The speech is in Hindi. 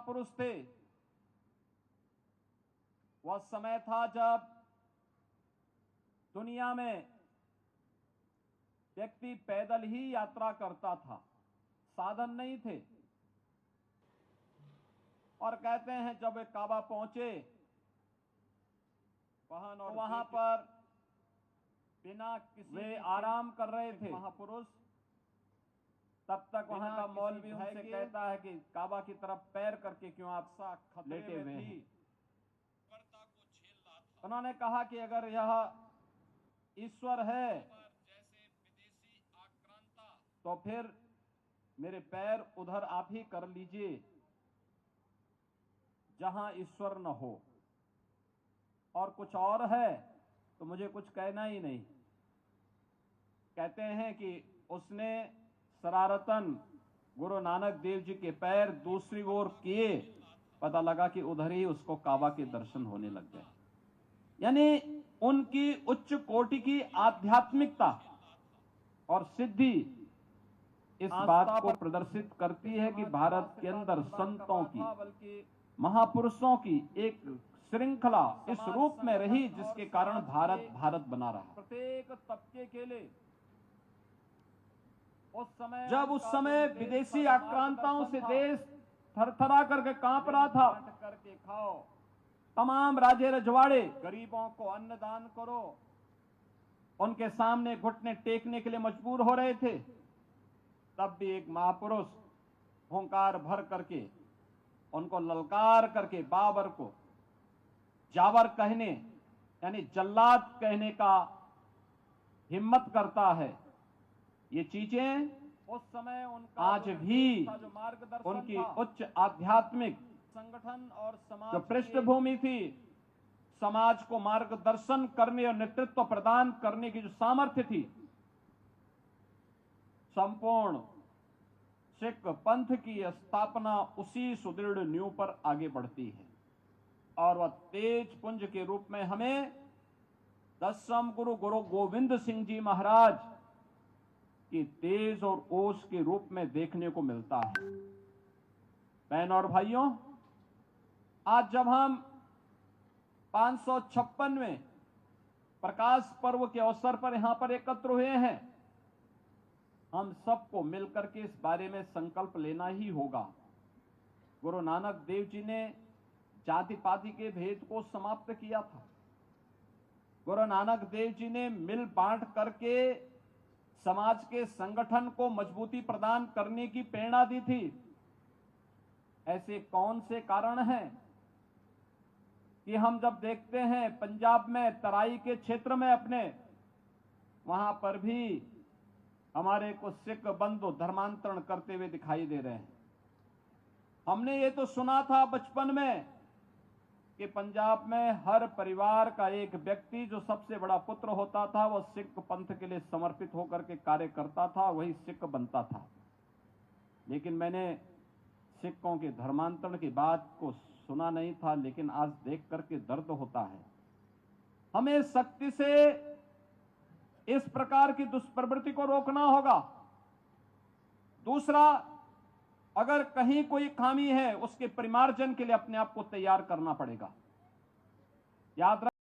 महापुरुष थे। वह समय था जब दुनिया में व्यक्ति पैदल ही यात्रा करता था, साधन नहीं थे। और कहते हैं जब वे काबा पहुंचे वहां पर बिना किसी वे आराम कर रहे थे महापुरुष। तब तक वहां का मौलवी उनसे कहता है कि काबा की तरफ पैर करके क्यों आप लेटे हुए हैं। उन्होंने कहा कि अगर यह ईश्वर है तो फिर मेरे पैर उधर आप ही कर लीजिए जहां ईश्वर न हो, और कुछ और है तो मुझे कुछ कहना ही नहीं। कहते हैं कि उसने शरारतन गुरु नानक देव जी के पैर दूसरी ओर किए, पता लगा कि उधर ही उसको काबा के दर्शन होने लग गए। यानी उनकी उच्च कोटि की आध्यात्मिकता और सिद्धि इस बात को प्रदर्शित करती है कि भारत के अंदर संतों की, महापुरुषों की एक श्रृंखला इस रूप में रही जिसके कारण भारत भारत बना रहा। प्रत्येक तबके के लिए जब उस समय विदेशी आक्रांताओं से देश थरथरा करके कांप रहा था, करके खाओ, तमाम राजे रजवाड़े गरीबों को अन्न दान करो, उनके सामने घुटने टेकने के लिए मजबूर हो रहे थे, तब भी एक महापुरुष हुंकार भर करके उनको ललकार करके बाबर को जावर कहने यानी जल्लाद कहने का हिम्मत करता है। ये चीजें उस समय उनका आज भी उनकी उच्च आध्यात्मिक संगठन और समाज जो पृष्ठभूमि थी, समाज को मार्गदर्शन करने और नेतृत्व प्रदान करने की जो सामर्थ्य थी, संपूर्ण सिख पंथ की स्थापना उसी सुदृढ़ नींव पर आगे बढ़ती है। और वह तेज पुंज के रूप में हमें 10वें गुरु गोविंद सिंह जी महाराज की तेज और ओज के रूप में देखने को मिलता है। बहनों और भाइयों, आज जब हम 556वें प्रकाश पर्व के अवसर पर यहां पर एकत्र हुए हैं, हम सबको मिलकर के इस बारे में संकल्प लेना ही होगा। गुरु नानक देव जी ने जाति पाति के भेद को समाप्त किया था। गुरु नानक देव जी ने मिल बांट करके समाज के संगठन को मजबूती प्रदान करने की प्रेरणा दी थी। ऐसे कौन से कारण हैं कि हम जब देखते हैं पंजाब में तराई के क्षेत्र में अपने, वहां पर भी हमारे कुछ सिख बंधु धर्मांतरण करते हुए दिखाई दे रहे हैं। हमने ये तो सुना था बचपन में कि पंजाब में हर परिवार का एक व्यक्ति जो सबसे बड़ा पुत्र होता था वह सिख पंथ के लिए समर्पित होकर के कार्य करता था, वही सिख बनता था। लेकिन मैंने सिखों के धर्मांतरण की बात को सुना नहीं था, लेकिन आज देख करके दर्द होता है। हमें सख्ती से इस प्रकार की दुष्प्रवृत्ति को रोकना होगा। दूसरा, अगर कहीं कोई खामी है उसके परिमार्जन के लिए अपने आप को तैयार करना पड़ेगा। याद